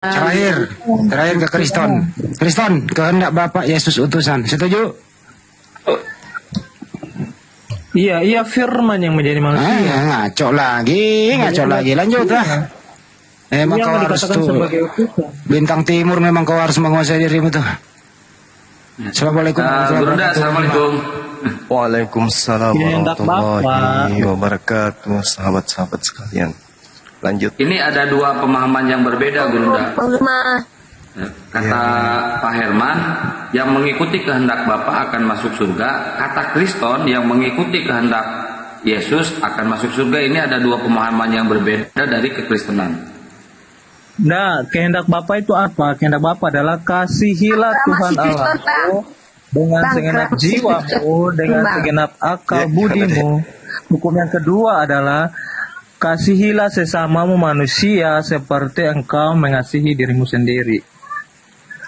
Terakhir ke Kriston. Kriston, kehendak Bapak Yesus utusan. Setuju? Iya firman yang menjadi manusia. Ngaco lagi. Lanjutlah. Emang kau harus tuh bintang timur, memang kau harus menguasai dirimu tuh. Assalamualaikum warahmatullahi wabarakatuh. Assalamualaikum. Waalaikumsalam warahmatullahi wabarakatuh. Sahabat-sahabat sekalian, lanjut. Ini ada dua pemahaman yang berbeda, Gurunda. Kata Pak Herman, yang mengikuti kehendak Bapa akan masuk surga. Kata Kriston, yang mengikuti kehendak Yesus akan masuk surga. Ini ada dua pemahaman yang berbeda dari kekristenan. Nah, kehendak Bapa itu apa? Kehendak Bapa adalah kasihilah Tuhan Allahmu dengan segenap jiwamu, dengan segenap akal budimu. Hukum yang kedua adalah kasihilah sesamamu manusia seperti engkau mengasihi dirimu sendiri.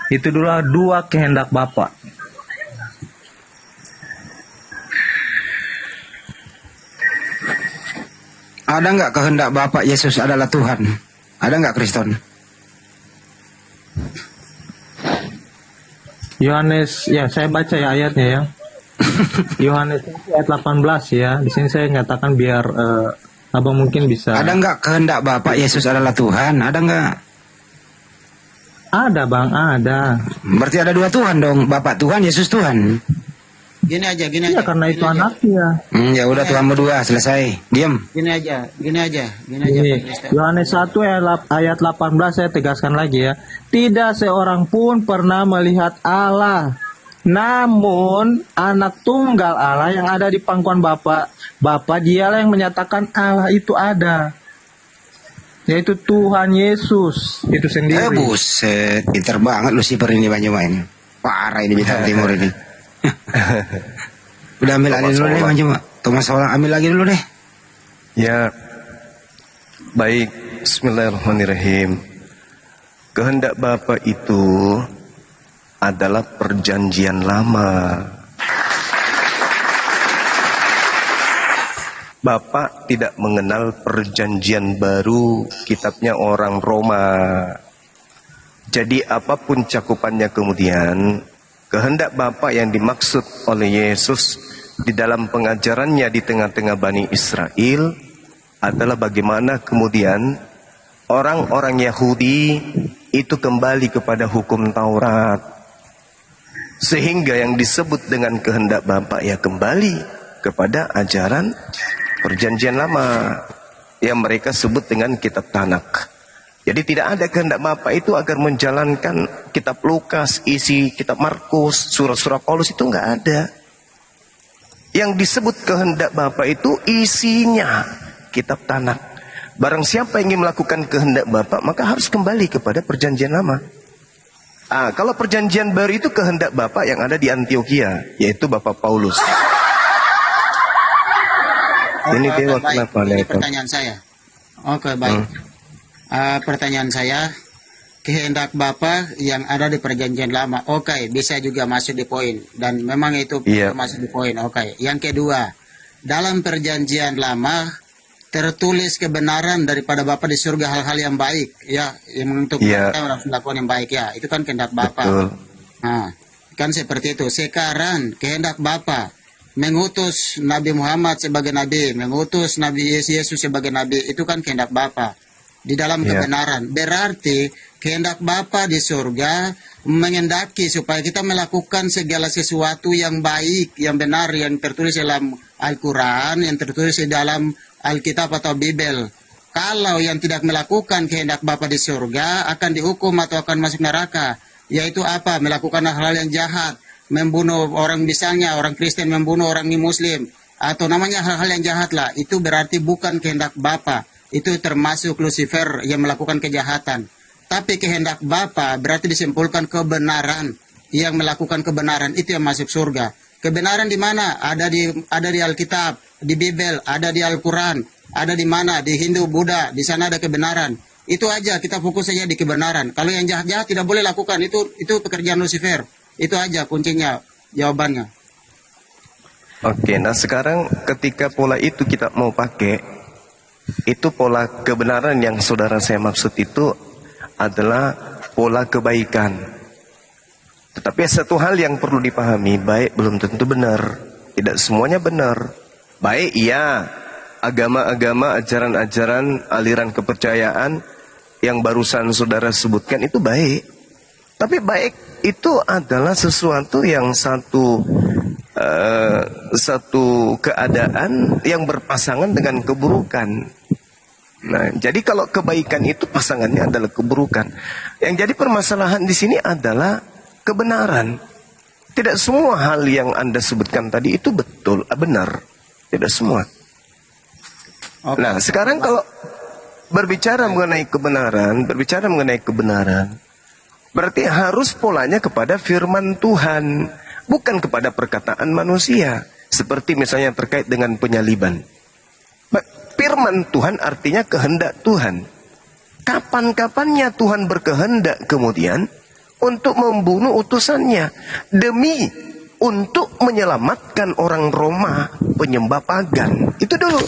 Itu dua kehendak Bapa. Ada nggak kehendak Bapak Yesus adalah Tuhan? Ada nggak Kriston? Yohanes, ya saya baca ya ayatnya ya. Yohanes ayat 18 ya. Di sini saya nyatakan biar abang mungkin bisa. Ada nggak kehendak Bapak Yesus adalah Tuhan? Ada nggak? Ada bang, ada. Berarti ada dua Tuhan dong, Bapak Tuhan, Yesus Tuhan. Gini aja. Ya karena itu anaknya. Ya udah Tuhanmu dua, selesai. Diam. Gini aja. Yohanes 1 ayat 18 saya tegaskan lagi ya. Tidak seorang pun pernah melihat Allah. Namun anak tunggal Allah yang ada di pangkuan Bapa dialah yang menyatakan Allah itu ada. Yaitu Tuhan Yesus itu sendiri. Buset, pinter banget Lucifer ini banyak main. Parah ini bintang timur ini. Udah ambil lagi dulu deh Bang Thomas Solang, ambil lagi dulu deh. Ya, baik. Bismillahirrahmanirrahim. Kehendak Bapa itu adalah perjanjian lama. Bapa tidak mengenal perjanjian baru, kitabnya orang Roma. Jadi apapun cakupannya kemudian, kehendak Bapa yang dimaksud oleh Yesus di dalam pengajarannya di tengah-tengah Bani Israel adalah bagaimana kemudian orang-orang Yahudi itu kembali kepada hukum Taurat. Sehingga yang disebut dengan kehendak Bapa ya kembali kepada ajaran perjanjian lama yang mereka sebut dengan kitab Tanak. Jadi tidak ada kehendak Bapa itu agar menjalankan kitab Lukas, isi kitab Markus, surah-surah Paulus itu nggak ada. Yang disebut kehendak Bapa itu isinya kitab Tanak. Barang siapa yang ingin melakukan kehendak Bapa maka harus kembali kepada perjanjian lama. Kalau perjanjian baru itu kehendak Bapa yang ada di Antioquia, yaitu Bapak Paulus. Ini dia kenapa? Ini pertanyaan saya. Oke, baik. Pertanyaan saya, kehendak Bapa yang ada di perjanjian lama, oke, bisa juga masuk di poin, dan memang itu masuk di poin, oke. Yang kedua, dalam perjanjian lama tertulis kebenaran daripada Bapa di surga hal-hal yang baik, ya, yang untuk kita harus melakukan yang baik, ya, itu kan kehendak Bapa. Nah, kan seperti itu. Sekarang kehendak Bapa mengutus Nabi Muhammad sebagai nabi, mengutus Nabi Yesus sebagai nabi, itu kan kehendak Bapa di dalam kebenaran. Berarti kehendak Bapa di surga mengendaki supaya kita melakukan segala sesuatu yang baik, yang benar, yang tertulis dalam Al-Quran, yang tertulis di dalam Alkitab atau Bible. Kalau yang tidak melakukan kehendak Bapa di surga akan dihukum atau akan masuk neraka. Yaitu apa? Melakukan hal-hal yang jahat, membunuh orang, misalnya orang Kristen membunuh orang Muslim, atau namanya hal-hal yang jahat lah. Itu berarti bukan kehendak Bapa. Itu termasuk Lucifer yang melakukan kejahatan. Tapi kehendak Bapa berarti disimpulkan kebenaran. Yang melakukan kebenaran itu yang masuk surga. Kebenaran di mana? Ada di Alkitab, di Bible, ada di Al-Quran, ada di mana? Di Hindu, Buddha, di sana ada kebenaran. Itu aja, kita fokus saja di kebenaran. Kalau yang jahat-jahat tidak boleh lakukan, itu pekerjaan Lucifer. Itu aja kuncinya, jawabannya. Oke, nah sekarang ketika pola itu kita mau pakai, itu pola kebenaran yang saudara saya maksud itu adalah pola kebaikan. Tetapi satu hal yang perlu dipahami, baik belum tentu benar. Tidak semuanya benar. Baik iya, agama-agama, ajaran-ajaran, aliran kepercayaan yang barusan saudara sebutkan itu baik. Tapi baik itu adalah sesuatu yang satu keadaan yang berpasangan dengan keburukan. Nah, jadi kalau kebaikan itu pasangannya adalah keburukan. Yang jadi permasalahan di sini adalah kebenaran. Tidak semua hal yang Anda sebutkan tadi itu betul, benar. Tidak semua. Nah, sekarang kalau berbicara mengenai kebenaran, berarti harus polanya kepada firman Tuhan, bukan kepada perkataan manusia. Seperti misalnya terkait dengan penyaliban. Firman Tuhan artinya kehendak Tuhan. Kapan-kapannya Tuhan berkehendak kemudian untuk membunuh utusannya demi untuk menyelamatkan orang Roma penyembah pagan. Itu dulu.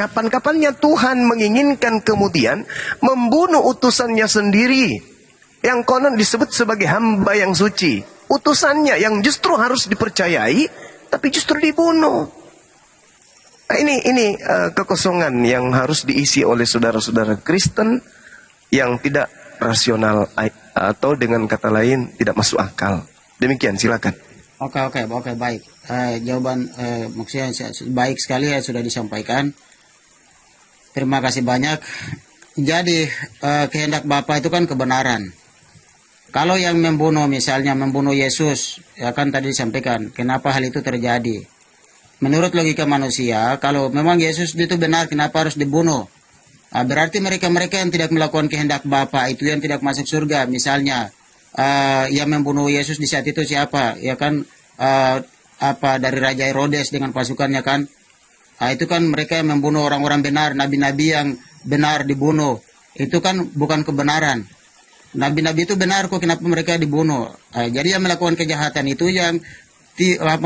Kapan-kapannya Tuhan menginginkan kemudian membunuh utusannya sendiri, yang konon disebut sebagai hamba yang suci. Utusannya yang justru harus dipercayai, tapi justru dibunuh. Nah, ini kekosongan yang harus diisi oleh saudara-saudara Kristen yang tidak rasional, atau dengan kata lain tidak masuk akal. Demikian, silakan. Oke, baik. Jawaban maksudnya baik sekali ya sudah disampaikan. Terima kasih banyak. Jadi kehendak Bapa itu kan kebenaran. Kalau yang membunuh, misalnya membunuh Yesus, ya kan tadi disampaikan, kenapa hal itu terjadi? Menurut logika manusia, kalau memang Yesus itu benar, kenapa harus dibunuh? Berarti mereka-mereka yang tidak melakukan kehendak Bapa itu yang tidak masuk surga. Misalnya, yang membunuh Yesus di saat itu siapa? Ya kan, dari Raja Herodes dengan pasukannya kan? Itu kan mereka yang membunuh orang-orang benar, nabi-nabi yang benar dibunuh. Itu kan bukan kebenaran. Nabi-nabi itu benar kok, kenapa mereka dibunuh? Jadi yang melakukan kejahatan itu yang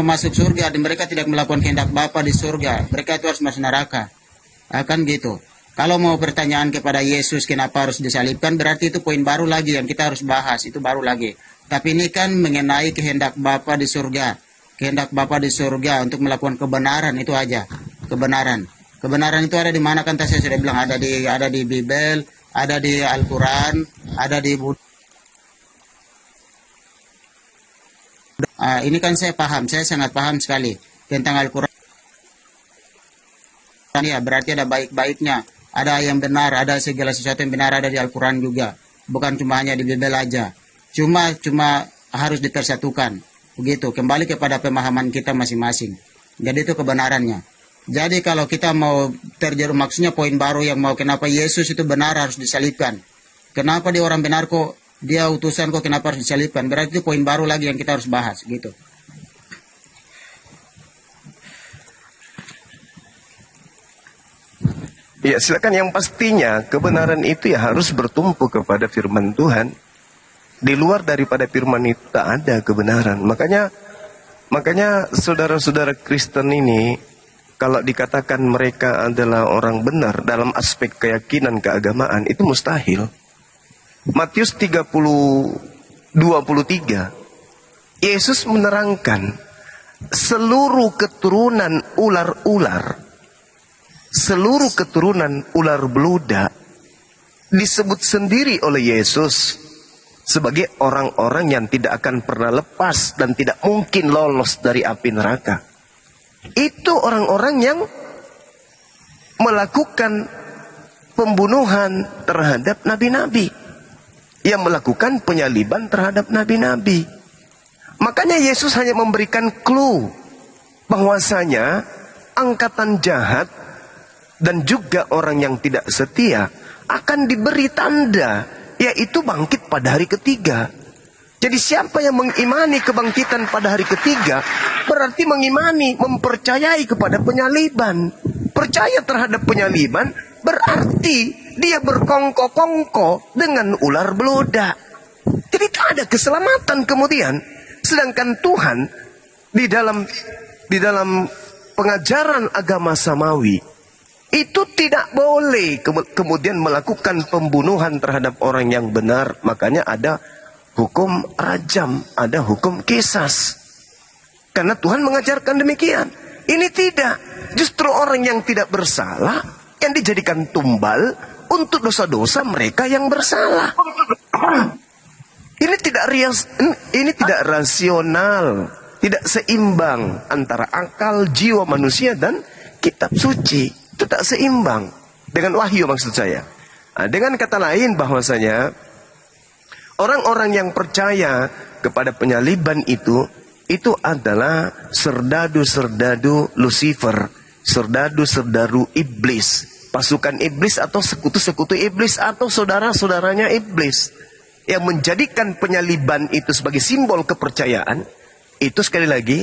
masuk surga, dan mereka tidak melakukan kehendak Bapa di surga. Mereka itu harus masuk neraka. Kan gitu. Kalau mau pertanyaan kepada Yesus kenapa harus disalibkan, berarti itu poin baru lagi yang kita harus bahas, itu baru lagi. Tapi ini kan mengenai kehendak Bapa di surga. Kehendak Bapa di surga untuk melakukan kebenaran, itu aja. Kebenaran itu ada di mana, kan saya sudah bilang, ada di Bible, ada di Al-Quran, ada di ini kan saya sangat paham sekali tentang Al-Quran. Ya, berarti ada baik-baiknya, ada yang benar, ada segala sesuatu yang benar ada di Al-Quran juga, bukan cuma hanya di Bible aja. Cuma harus dipersatukan, begitu. Kembali kepada pemahaman kita masing-masing. Jadi itu kebenarannya. Jadi kalau kita mau maksudnya poin baru yang mau kenapa Yesus itu benar harus disalibkan. Kenapa dia orang benar kok, dia utusan kok kenapa harus disalibkan. Berarti itu poin baru lagi yang kita harus bahas gitu. Ya, silakan. Yang pastinya kebenaran itu ya harus bertumpu kepada firman Tuhan. Di luar daripada firman itu tak ada kebenaran. Makanya saudara-saudara Kristen ini, kalau dikatakan mereka adalah orang benar dalam aspek keyakinan keagamaan, itu mustahil. Matius 30:23, Yesus menerangkan seluruh keturunan ular-ular, seluruh keturunan ular beludak disebut sendiri oleh Yesus sebagai orang-orang yang tidak akan pernah lepas dan tidak mungkin lolos dari api neraka. Itu orang-orang yang melakukan pembunuhan terhadap nabi-nabi, yang melakukan penyaliban terhadap nabi-nabi. Makanya Yesus hanya memberikan clue bahwasanya angkatan jahat dan juga orang yang tidak setia akan diberi tanda, yaitu bangkit pada hari ketiga. Jadi siapa yang mengimani kebangkitan pada hari ketiga, berarti mengimani, mempercayai kepada penyaliban. Percaya terhadap penyaliban berarti dia berkongko-kongko dengan ular beludak. Jadi tak ada keselamatan kemudian. Sedangkan Tuhan di dalam pengajaran agama samawi Itu tidak boleh kemudian melakukan pembunuhan terhadap orang yang benar. Makanya ada hukum rajam, ada hukum qisas. Karena Tuhan mengajarkan demikian. Ini tidak. Justru orang yang tidak bersalah yang dijadikan tumbal untuk dosa-dosa mereka yang bersalah. Ini tidak rasional, tidak seimbang antara akal jiwa manusia dan kitab suci. Itu tak seimbang dengan wahyu, maksud saya. Nah, dengan kata lain bahwasanya orang-orang yang percaya kepada penyaliban itu adalah serdadu-serdadu Lucifer, serdadu-serdadu iblis, pasukan iblis atau sekutu-sekutu iblis atau saudara-saudaranya iblis. Yang menjadikan penyaliban itu sebagai simbol kepercayaan, itu sekali lagi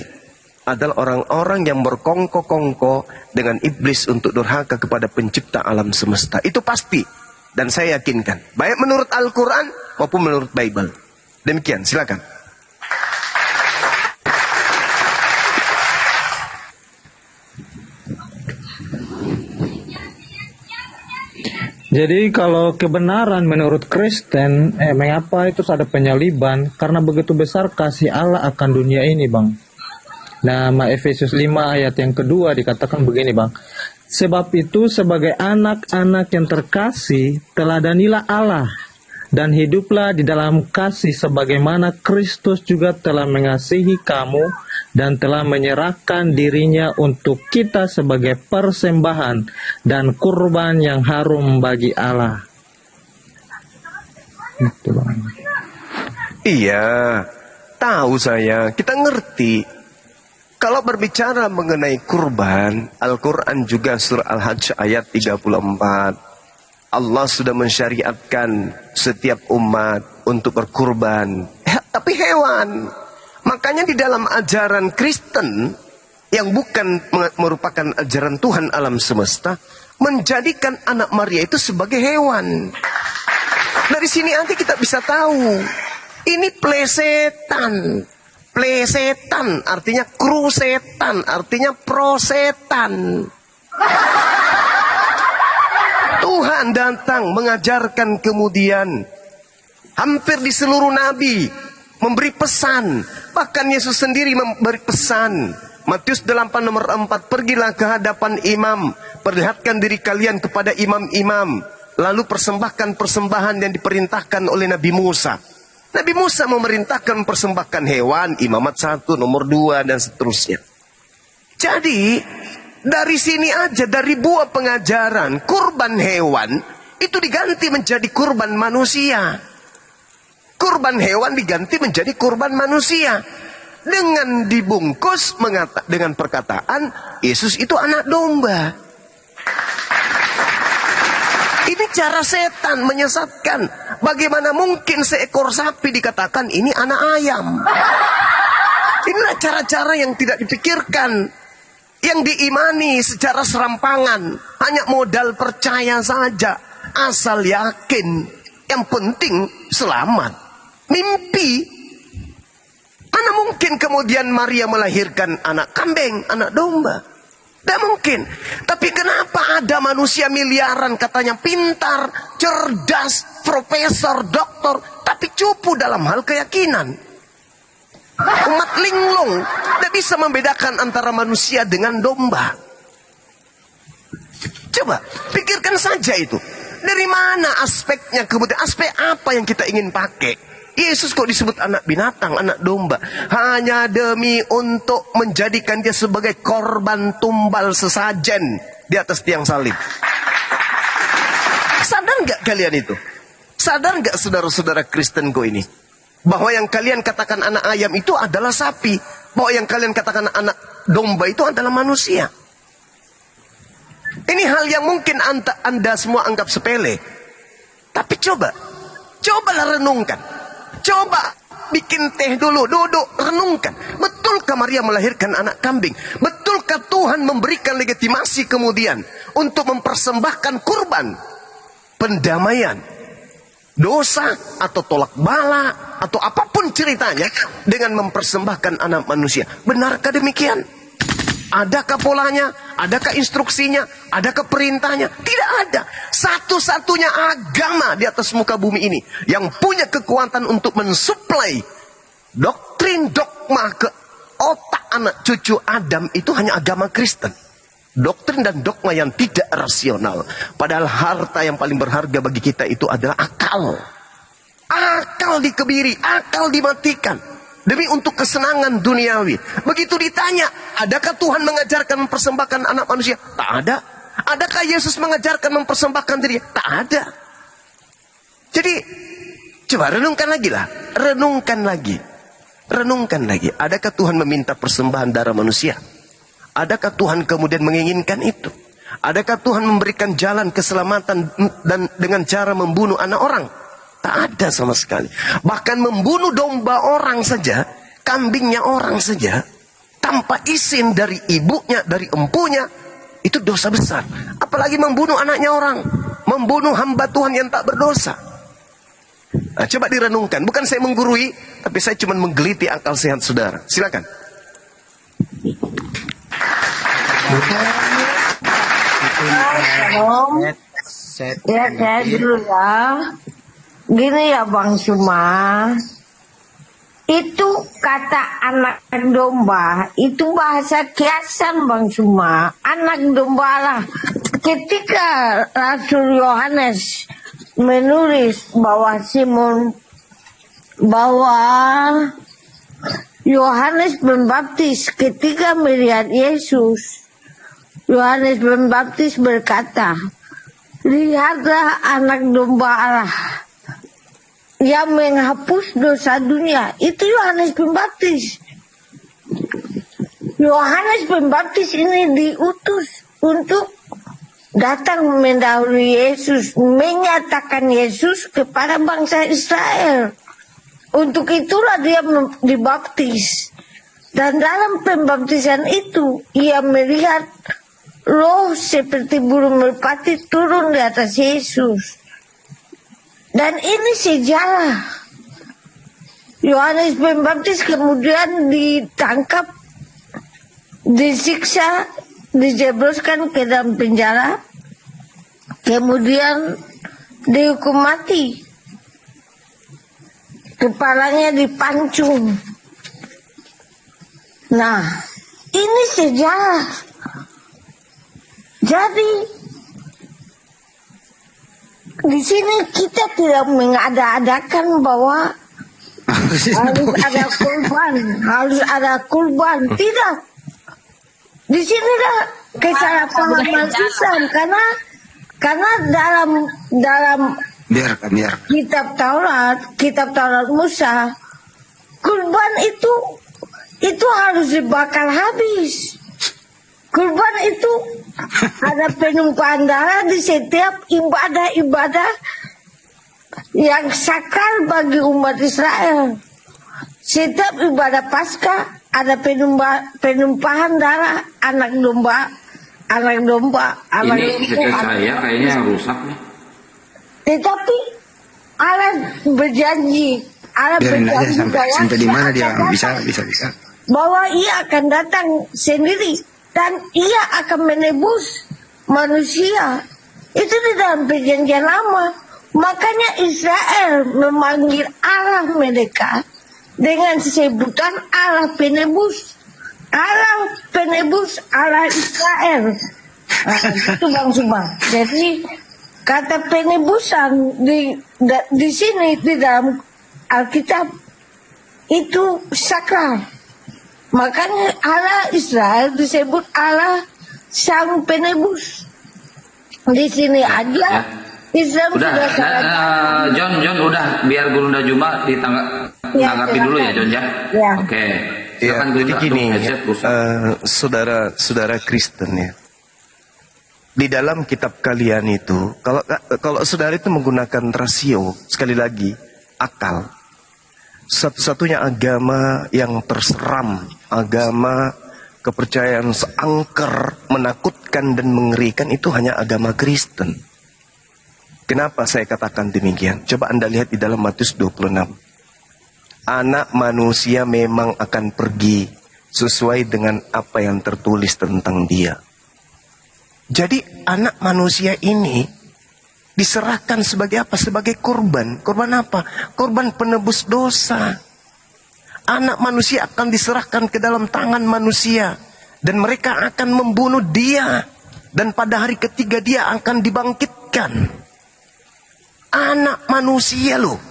adalah orang-orang yang berkongko-kongko dengan iblis untuk durhaka kepada pencipta alam semesta. Itu pasti. Dan saya yakinkan. Baik menurut Al-Quran maupun menurut Bible. Demikian, silakan. Jadi kalau kebenaran menurut Kristen, mengapa itu ada penyaliban? Karena begitu besar kasih Allah akan dunia ini, Bang. Nama Efesus 5 ayat yang kedua dikatakan begini, Bang. Sebab itu sebagai anak-anak yang terkasih, teladanilah Allah dan hiduplah di dalam kasih sebagaimana Kristus juga telah mengasihi kamu dan telah menyerahkan dirinya untuk kita sebagai persembahan dan kurban yang harum bagi Allah. Itu, Bang. Iya, tahu saya, kita ngerti. Kalau berbicara mengenai kurban, Al-Quran juga surah Al-Hajj ayat 34. Allah sudah mensyariatkan setiap umat untuk berkurban. Tapi hewan. Makanya di dalam ajaran Kristen, yang bukan merupakan ajaran Tuhan alam semesta, menjadikan anak Maria itu sebagai hewan. Dari sini nanti kita bisa tahu, ini plesetan. Plesetan artinya krusetan, artinya prosetan. Tuhan datang mengajarkan kemudian hampir di seluruh nabi memberi pesan. Bahkan Yesus sendiri memberi pesan. Matius 8 nomor 4, pergilah ke hadapan imam, perlihatkan diri kalian kepada imam-imam, lalu persembahkan persembahan yang diperintahkan oleh Nabi Musa. Nabi Musa memerintahkan persembahkan hewan, imamat 1, nomor 2, dan seterusnya. Jadi, dari sini aja, dari buah pengajaran, kurban hewan, itu diganti menjadi kurban manusia. Kurban hewan diganti menjadi kurban manusia. Dengan dibungkus, dengan perkataan, Yesus itu anak domba. Ini cara setan menyesatkan. Bagaimana mungkin seekor sapi dikatakan ini anak ayam? Inilah cara-cara yang tidak dipikirkan, yang diimani secara serampangan. Hanya modal percaya saja, asal yakin. Yang penting selamat. Mimpi. Mana mungkin kemudian Maria melahirkan anak kambing, anak domba? Tidak mungkin. Tapi kenapa ada manusia miliaran katanya pintar, cerdas, profesor, doktor, tapi cupu dalam hal keyakinan? Umat linglung tidak bisa membedakan antara manusia dengan domba. Coba pikirkan saja itu. Dari mana aspeknya kemudian? Aspek apa yang kita ingin pakai? Yesus kok disebut anak binatang, anak domba? Hanya demi untuk menjadikan dia sebagai korban tumbal sesajen di atas tiang salib. Sadar nggak kalian itu? Sadar nggak saudara-saudara Kristenku ini? Bahwa yang kalian katakan anak ayam itu adalah sapi. Bahwa yang kalian katakan anak domba itu adalah manusia. Ini hal yang mungkin anda semua anggap sepele. Tapi cobalah renungkan. Coba bikin teh dulu, duduk, renungkan. Betulkah Maria melahirkan anak kambing? Betulkah Tuhan memberikan legitimasi kemudian untuk mempersembahkan kurban pendamaian, dosa atau tolak bala atau apapun ceritanya dengan mempersembahkan anak manusia? Benarkah demikian? Adakah polanya? Adakah instruksinya? Adakah perintahnya? Tidak ada. Satu-satunya agama di atas muka bumi ini yang punya kekuatan untuk mensuplai doktrin dogma ke otak anak cucu Adam itu hanya agama Kristen. Doktrin dan dogma yang tidak rasional. Padahal harta yang paling berharga bagi kita itu adalah akal. Akal dikebiri, akal dimatikan. Demi untuk kesenangan duniawi. Begitu ditanya, adakah Tuhan mengajarkan mempersembahkan anak manusia? Tak ada. Adakah Yesus mengajarkan mempersembahkan diri? Tak ada. Jadi, coba renungkan lagi lah. Renungkan lagi. Renungkan lagi. Adakah Tuhan meminta persembahan darah manusia? Adakah Tuhan kemudian menginginkan itu? Adakah Tuhan memberikan jalan keselamatan dan dengan cara membunuh anak orang? Tak ada sama sekali. Bahkan membunuh domba orang saja, kambingnya orang saja, tanpa izin dari ibunya, dari empunya, itu dosa besar. Apalagi membunuh anaknya orang, membunuh hamba Tuhan yang tak berdosa. Nah, coba direnungkan. Bukan saya menggurui, tapi saya cuma menggeliti akal sehat saudara. Silakan. Ya, saya dulu ya. Gini ya Bang Suma, itu kata anak domba, itu bahasa kiasan Bang Suma. Anak domba lah. Ketika Rasul Yohanes menulis bahwa Yohanes Pembaptis ketika melihat Yesus, Yohanes Pembaptis berkata, lihatlah anak domba Allah yang menghapus dosa dunia. Itu Yohanes Pembaptis. Yohanes Pembaptis ini diutus untuk datang mendahului Yesus, menyatakan Yesus kepada bangsa Israel. Untuk itulah dia dibaptis. Dan dalam pembaptisan itu, ia melihat roh seperti burung merpati turun di atas Yesus. Dan ini sejarah. Yohanes Pembaptis kemudian ditangkap, disiksa, dijebloskan ke dalam penjara, kemudian dihukum mati. Kepalanya dipancung. Nah, ini sejarah. Jadi di sini kita tidak mengada-adakan bahwa harus ada kurban, tidak. Di sini dah kesalahpahaman Islam karena dalam biarkan. kitab Taurat Musa, kurban itu harus dibakar habis. Kurban itu ada penumpahan darah di setiap ibadah-ibadah yang sakral bagi umat Israel. Setiap ibadah Paskah ada penumpahan darah anak domba. Ini saya kayaknya rusak nih. Tetapi Allah berjanji, Biarin aja sampai di mana dia bisa. bahwa ia akan datang sendiri dan ia akan menebus manusia. Itu di dalam perjanjian lama. Makanya Israel memanggil Allah mereka dengan sebutan Allah penebus. Allah Israel. Nah, itu Bang Suma. Jadi kata penebusan di sini di dalam Alkitab itu sakral. Makanya Allah Israel disebut Allah Sang Penebus. Di sini aja Islam udah, John udah, biar Gurunda Juma ditanggapi dulu ya John ya. Oke. Ya, jadi gini, saudara Kristen ya. Di dalam kitab kalian itu, kalau saudara itu menggunakan rasio, sekali lagi akal. Satu-satunya agama yang terseram, agama kepercayaan seangker, menakutkan dan mengerikan itu hanya agama Kristen. Kenapa saya katakan demikian? Coba Anda lihat di dalam Matius 26. Anak manusia memang akan pergi sesuai dengan apa yang tertulis tentang dia. Jadi anak manusia ini diserahkan sebagai apa? Sebagai korban. Korban apa? Korban penebus dosa. Anak manusia akan diserahkan ke dalam tangan manusia. Dan mereka akan membunuh dia. Dan pada hari ketiga dia akan dibangkitkan. Anak manusia loh.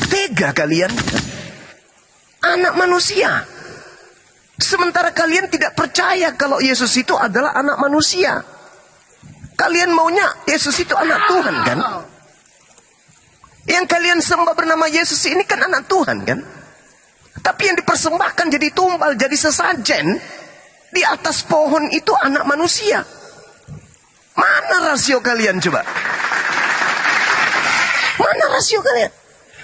Tega kalian. Anak manusia. Sementara kalian tidak percaya kalau Yesus itu adalah anak manusia. Kalian maunya Yesus itu anak Tuhan kan? Yang kalian sembah bernama Yesus ini kan anak Tuhan kan? Tapi yang dipersembahkan jadi tumbal, jadi sesajen di atas pohon itu anak manusia. Mana rasio kalian coba? Mana rasio kalian?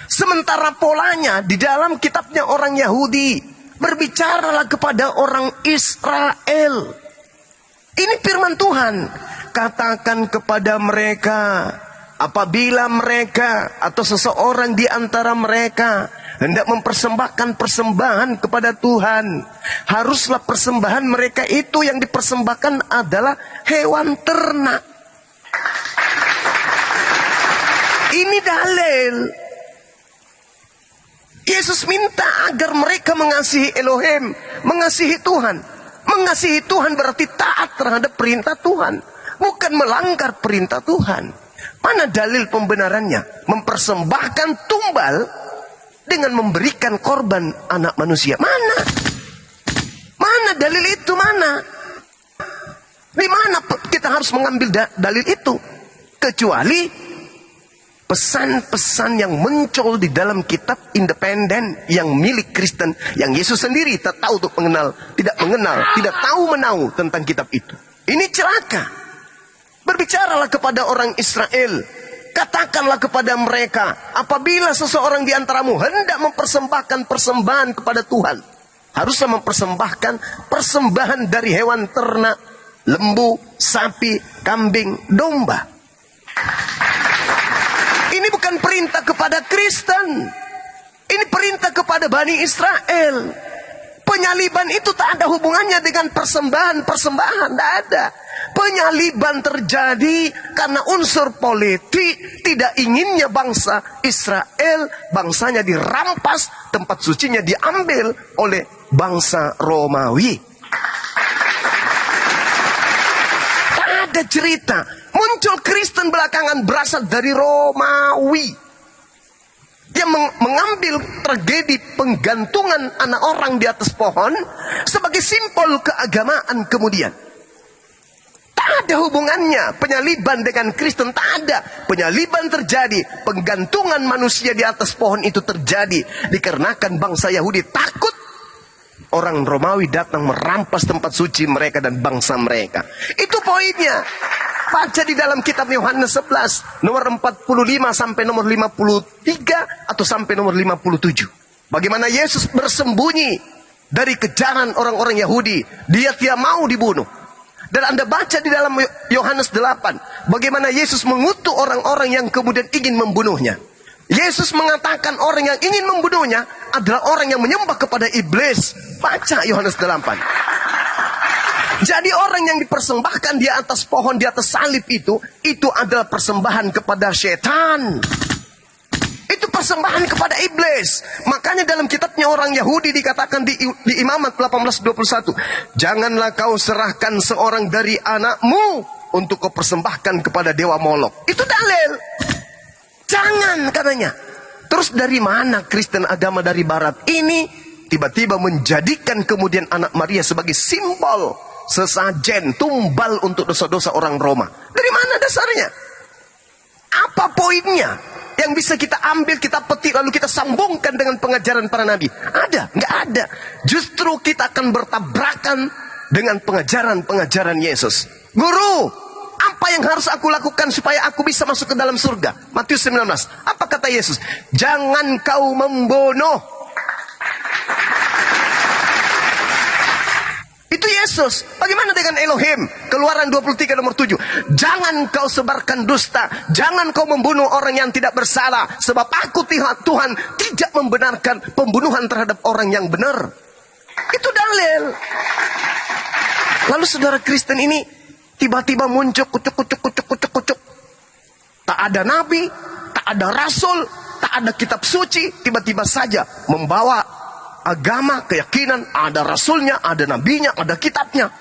Sementara polanya di dalam kitabnya orang Yahudi, berbicaralah kepada orang Israel. Ini firman Tuhan. Katakan kepada mereka, apabila mereka atau seseorang di antara mereka hendak mempersembahkan persembahan kepada Tuhan, haruslah persembahan mereka itu yang dipersembahkan adalah hewan ternak. Ini dalil. Yesus minta agar mereka mengasihi Elohim, mengasihi Tuhan. Mengasihi Tuhan berarti taat terhadap perintah Tuhan. Bukan melanggar perintah Tuhan. Mana dalil pembenarannya? Mempersembahkan tumbal dengan memberikan korban anak manusia. Mana? Mana dalil itu? Mana? Di mana kita harus mengambil dalil itu? Kecuali pesan-pesan yang muncul di dalam kitab independen yang milik Kristen, yang Yesus sendiri tak tahu untuk mengenal, tidak tahu menahu tentang kitab itu. Ini celaka. Berbicaralah kepada orang Israel. Katakanlah kepada mereka, apabila seseorang di antaramu hendak mempersembahkan persembahan kepada Tuhan, haruslah mempersembahkan persembahan dari hewan ternak, lembu, sapi, kambing, domba. Ini bukan perintah kepada Kristen. Ini perintah kepada Bani Israel. Penyaliban itu tak ada hubungannya dengan persembahan-persembahan. Tidak ada. Penyaliban terjadi karena unsur politik, tidak inginnya bangsa Israel, bangsanya dirampas, tempat sucinya diambil oleh bangsa Romawi. Tak ada cerita. Muncul Kristen belakangan berasal dari Romawi. Yang mengambil tragedi penggantungan anak orang di atas pohon sebagai simbol keagamaan kemudian. Tak ada hubungannya penyaliban dengan Kristen, tak ada. Penyaliban terjadi, penggantungan manusia di atas pohon itu terjadi dikarenakan bangsa Yahudi takut orang Romawi datang merampas tempat suci mereka dan bangsa mereka. Itu poinnya. Baca di dalam kitab Yohanes 11 nomor 45 sampai nomor 53 atau sampai nomor 57. Bagaimana Yesus bersembunyi dari kejaran orang-orang Yahudi. Dia tidak mau dibunuh. Dan Anda baca di dalam Yohanes 8 bagaimana Yesus mengutuk orang-orang yang kemudian ingin membunuhnya. Yesus mengatakan orang yang ingin membunuhnya adalah orang yang menyembah kepada iblis. Baca Yohanes 8. Jadi orang yang dipersembahkan di atas pohon, di atas salib itu adalah persembahan kepada setan. Itu persembahan kepada iblis. Makanya dalam kitabnya orang Yahudi dikatakan di Imamat 18:21, janganlah kau serahkan seorang dari anakmu untuk kau persembahkan kepada dewa Molok. Itu dalil. Jangan katanya. Terus dari mana Kristen agama dari barat ini tiba-tiba menjadikan kemudian anak Maria sebagai simbol, sesajen, tumbal untuk dosa-dosa orang Roma? Dari mana dasarnya? Apa poinnya? Yang bisa kita ambil, kita petik, lalu kita sambungkan dengan pengajaran para nabi? Ada? Nggak ada. Justru kita akan bertabrakan dengan pengajaran-pengajaran Yesus. Guru, apa yang harus aku lakukan supaya aku bisa masuk ke dalam surga? Matius 19. Apa kata Yesus? Jangan kau membunuh. Itu Yesus. Bagaimana dengan Elohim? Keluaran 23 nomor 7. Jangan kau sebarkan dusta. Jangan kau membunuh orang yang tidak bersalah. Sebab aku Tuhan tidak membenarkan pembunuhan terhadap orang yang benar. Itu dalil. Lalu saudara Kristen ini tiba-tiba muncul kucuk. Tak ada nabi, tak ada rasul, tak ada kitab suci, tiba-tiba saja membawa agama, keyakinan, ada rasulnya, ada nabinya, ada kitabnya.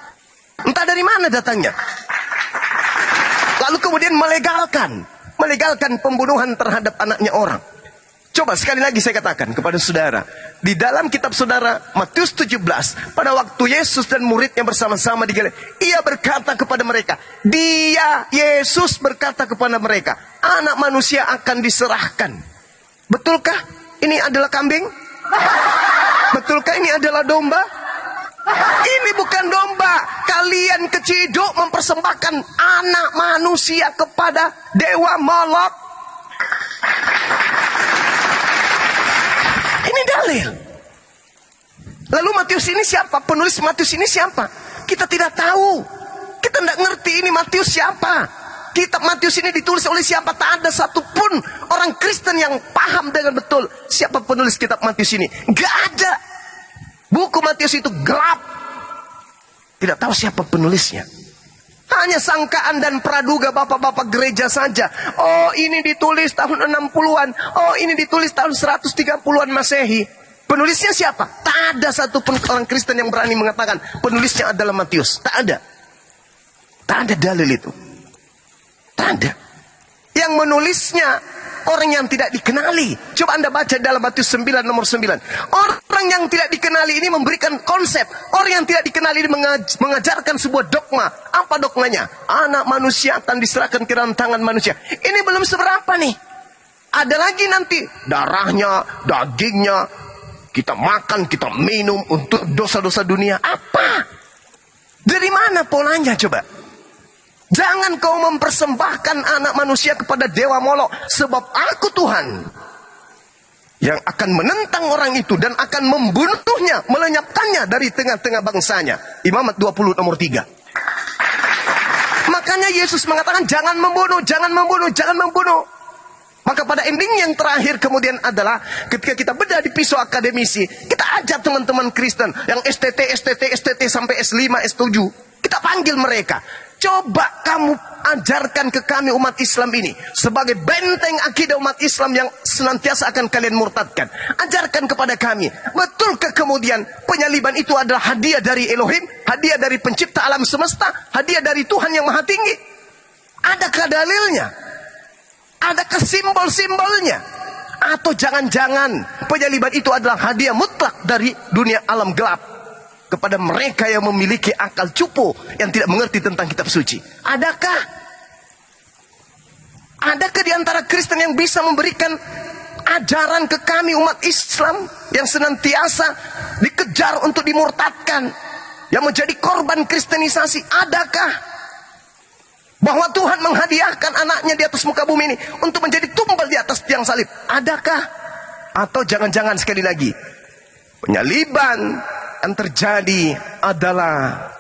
Entah dari mana datangnya. Lalu kemudian melegalkan pembunuhan terhadap anaknya orang. Coba sekali lagi saya katakan kepada saudara, di dalam kitab saudara Matius 17, pada waktu Yesus dan muridnya bersama-sama di Galilea, ia berkata kepada mereka, Yesus berkata kepada mereka, anak manusia akan diserahkan. Betulkah ini adalah kambing? Betulkah ini adalah domba? Ini bukan domba. Kalian keciduk mempersembahkan anak manusia kepada dewa Molok. Ini dalil. Lalu Matius ini siapa? Penulis Matius ini siapa? Kita tidak tahu. Kita tidak ngerti ini Matius siapa. Kitab Matius ini ditulis oleh siapa? Tak ada satupun orang Kristen yang paham dengan betul siapa penulis kitab Matius ini. Gak ada. Buku Matius itu gelap. Tidak tahu siapa penulisnya. Hanya sangkaan dan praduga bapak-bapak gereja saja. Oh, ini ditulis tahun 60-an. Oh, ini ditulis tahun 130-an Masehi. Penulisnya siapa? Tak ada satupun orang Kristen yang berani mengatakan penulisnya adalah Matius. Tak ada. Tak ada dalil itu. Tak ada. Yang menulisnya orang yang tidak dikenali. Coba Anda baca dalam Matius 9 nomor 9. Orang yang tidak dikenali ini memberikan konsep. Orang yang tidak dikenali ini mengajarkan sebuah dogma. Apa dogmanya? Anak manusia akan diserahkan ke dalam tangan manusia. Ini belum seberapa nih. Ada lagi nanti. Darahnya, dagingnya. Kita makan, kita minum untuk dosa-dosa dunia. Apa? Dari mana polanya coba? Jangan kau mempersembahkan anak manusia kepada dewa Molok. Sebab aku Tuhan yang akan menentang orang itu dan akan membunuhnya, melenyapkannya dari tengah-tengah bangsanya. Imamat 20 nomor 3. Makanya Yesus mengatakan jangan membunuh, jangan membunuh, jangan membunuh. Maka pada ending yang terakhir kemudian adalah ketika kita bedah di pisau akademisi, kita ajak teman-teman Kristen yang STT sampai S5, S7. Kita panggil mereka. Coba kamu ajarkan ke kami umat Islam ini sebagai benteng akidah umat Islam yang senantiasa akan kalian murtadkan. Ajarkan kepada kami, betulkah kemudian penyaliban itu adalah hadiah dari Elohim, hadiah dari pencipta alam semesta, hadiah dari Tuhan yang maha tinggi? Adakah dalilnya? Adakah simbol-simbolnya? Atau jangan-jangan penyaliban itu adalah hadiah mutlak dari dunia alam gelap kepada mereka yang memiliki akal cupu yang tidak mengerti tentang kitab suci? Adakah di antara Kristen yang bisa memberikan ajaran ke kami umat Islam yang senantiasa dikejar untuk dimurtadkan, yang menjadi korban kristenisasi? Adakah bahwa Tuhan menghadiahkan anaknya di atas muka bumi ini untuk menjadi tumbal di atas tiang salib? Adakah? Atau jangan-jangan sekali lagi penyaliban yang terjadi adalah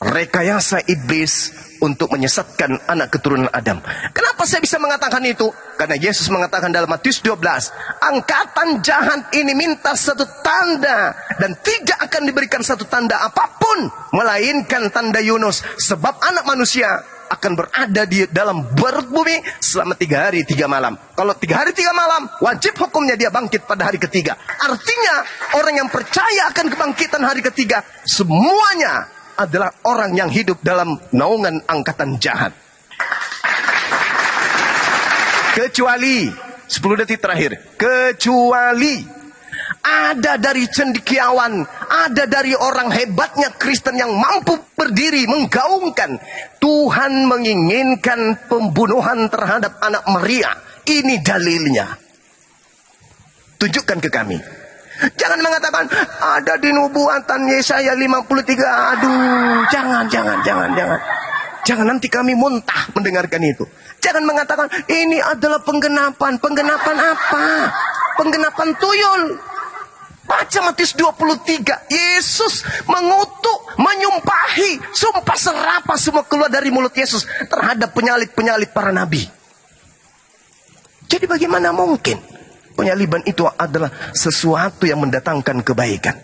rekayasa iblis untuk menyesatkan anak keturunan Adam. Kenapa saya bisa mengatakan itu? Karena Yesus mengatakan dalam Matius 12, angkatan jahat ini minta satu tanda, dan tidak akan diberikan satu tanda apapun melainkan tanda Yunus. Sebab anak manusia akan berada di dalam perut bumi selama 3 hari 3 malam. Kalau 3 hari 3 malam, wajib hukumnya dia bangkit pada hari ketiga. Artinya orang yang percaya akan kebangkitan hari ketiga, semuanya adalah orang yang hidup dalam naungan angkatan jahat. Kecuali 10 detik terakhir, kecuali ada dari cendekiawan, ada dari orang hebatnya Kristen yang mampu berdiri menggaungkan Tuhan menginginkan pembunuhan terhadap anak Maria. Ini dalilnya. Tunjukkan ke kami. Jangan mengatakan ada di nubuatan Yesaya 53. Aduh, jangan. Jangan, nanti kami muntah mendengarkan itu. Jangan mengatakan ini adalah penggenapan. Penggenapan apa? Penggenapan tuyul. Baca Matius 23. Yesus mengutuk, menyumpahi, sumpah serapah semua keluar dari mulut Yesus terhadap penyalib-penyalib para nabi. Jadi bagaimana mungkin penyaliban itu adalah sesuatu yang mendatangkan kebaikan?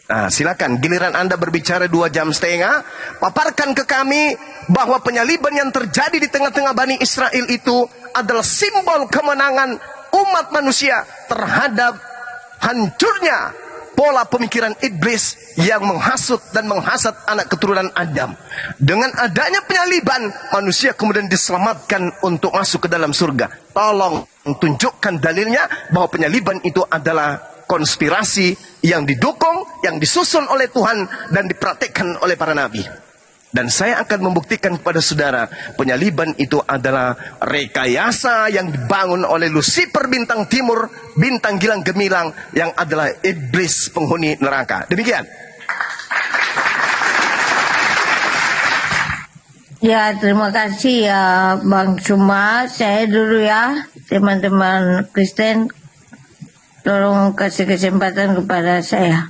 Nah, silakan, giliran Anda berbicara 2,5 jam, paparkan ke kami bahwa penyaliban yang terjadi di tengah-tengah Bani Israel itu adalah simbol kemenangan umat manusia terhadap hancurnya pola pemikiran iblis yang menghasut dan menghasat anak keturunan Adam. Dengan adanya penyaliban, manusia kemudian diselamatkan untuk masuk ke dalam surga. Tolong tunjukkan dalilnya bahwa penyaliban itu adalah konspirasi yang didukung, yang disusun oleh Tuhan dan dipraktikkan oleh para nabi. Dan saya akan membuktikan kepada saudara, penyaliban itu adalah rekayasa yang dibangun oleh Lucifer bintang timur, bintang gilang gemilang, yang adalah iblis penghuni neraka. Demikian. Ya, terima kasih ya Bang Suma. Saya dulu ya, teman-teman Kristen, tolong kasih kesempatan kepada saya.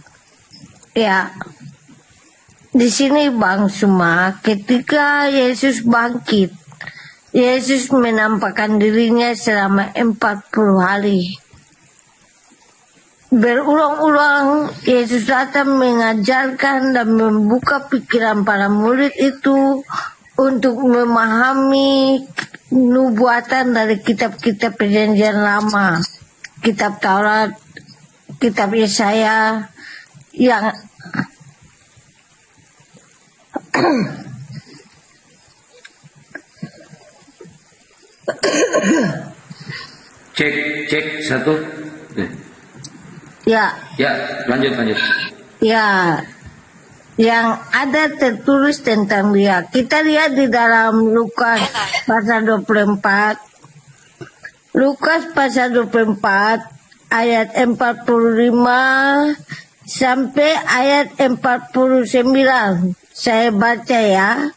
Ya. Di sini Bang Suma, ketika Yesus bangkit, Yesus menampakkan dirinya selama 40 hari. Berulang-ulang Yesus datang mengajarkan dan membuka pikiran para murid itu untuk memahami nubuatan dari kitab-kitab perjanjian lama, kitab Taurat, kitab Yesaya, yang cek satu. Ya. Ya, lanjut. Ya, yang ada tertulis tentang dia. Kita lihat di dalam Lukas pasal 24. Lukas pasal 24 ayat 45 sampai ayat 49. Saya baca ya.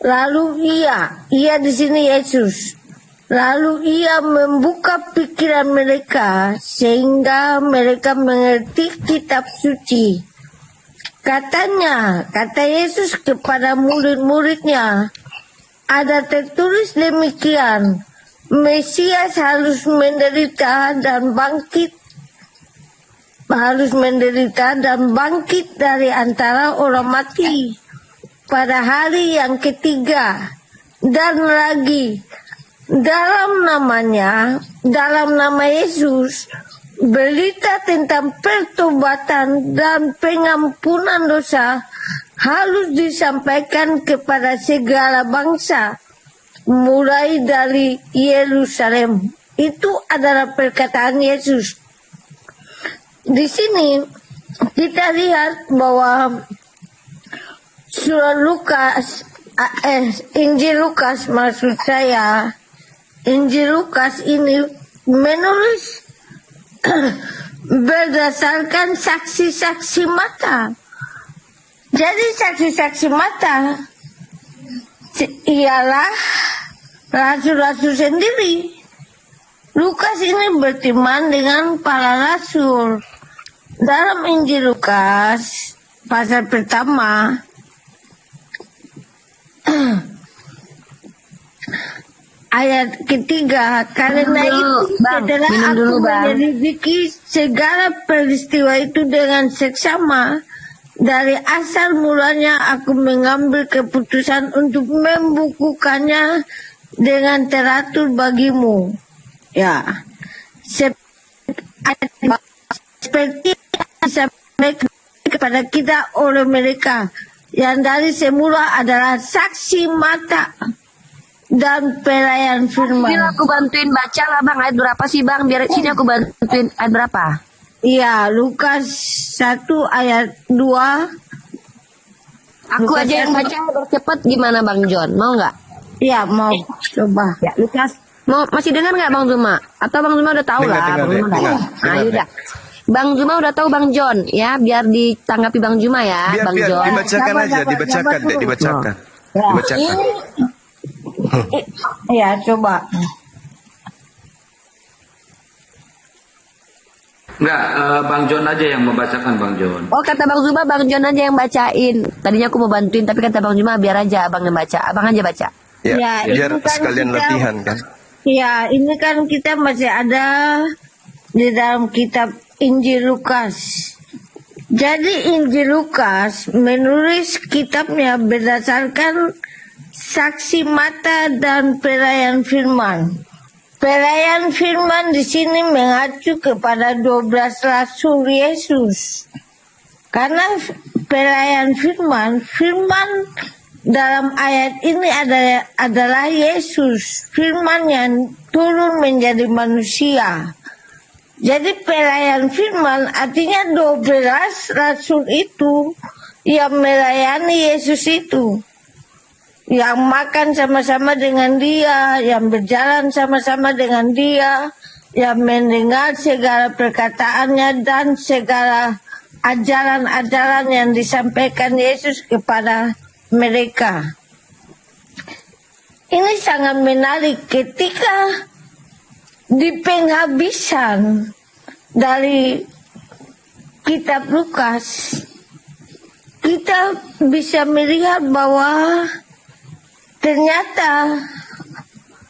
Lalu ia di sini Yesus. Lalu ia membuka pikiran mereka sehingga mereka mengerti kitab suci. Kata Yesus kepada murid-muridnya, ada tertulis demikian, Mesias harus menderita dan bangkit dari antara orang mati pada hari yang ketiga, dan lagi dalam nama Yesus berita tentang pertobatan dan pengampunan dosa harus disampaikan kepada segala bangsa mulai dari Yerusalem. Itu adalah perkataan Yesus. Di sini kita lihat bahwa Injil Lukas ini menulis berdasarkan saksi-saksi mata. Jadi saksi-saksi mata ialah rasul-rasul sendiri. Lukas ini berteman dengan para rasul. Dalam Injil Lukas pasal pertama ayat ketiga, karena itu setelah aku menyelidiki segala peristiwa itu dengan seksama, dari asal mulanya aku mengambil keputusan untuk membukukannya dengan teratur bagimu. Ya, seperti disampaikan kepada kita oleh mereka yang dari semula adalah saksi mata dan pelayan firman. Biar aku bantuin baca lah Bang, ayat berapa sih Bang? Biar sini aku bantuin ayat berapa? Iya, Lukas 1 ayat 2. Aku Lukas aja yang baca bercepat, gimana Bang John? Mau nggak? Iya, mau. Coba. Ya, Lukas. Mau masih dengar nggak Bang Zuma? Atau Bang Zuma udah tahu lah? Nah, yaudah. Bang Zuma udah tahu Bang John ya, biar ditanggapi Bang Zuma ya, biar, Bang biar, John. Dibacakan aja, dibacakan. Ya. Dibacakan. Iya, coba. Enggak, Bang John aja yang membacakan, Bang John. Oh, kata Bang Zuma, Bang John aja yang bacain. Tadinya aku mau bantuin, tapi kata Bang Zuma biar aja Abang yang baca. Abang aja baca. Ya, biar kan sekalian latihan kan. Ya, ini kan kita masih ada di dalam kitab Injil Lukas. Jadi Injil Lukas menulis kitabnya berdasarkan saksi mata dan perayaan firman. Perayaan firman di sini mengacu kepada 12 rasul Yesus. Karena perayaan firman dalam ayat ini adalah Yesus, firman yang turun menjadi manusia. Jadi perayaan firman artinya 12 rasul itu yang melayani Yesus itu. Yang makan sama-sama dengan dia, yang berjalan sama-sama dengan dia, yang mendengar segala perkataannya dan segala ajaran-ajaran yang disampaikan Yesus kepada mereka. Ini sangat menarik ketika di penghabisan dari kitab Lukas, kita bisa melihat bahwa ternyata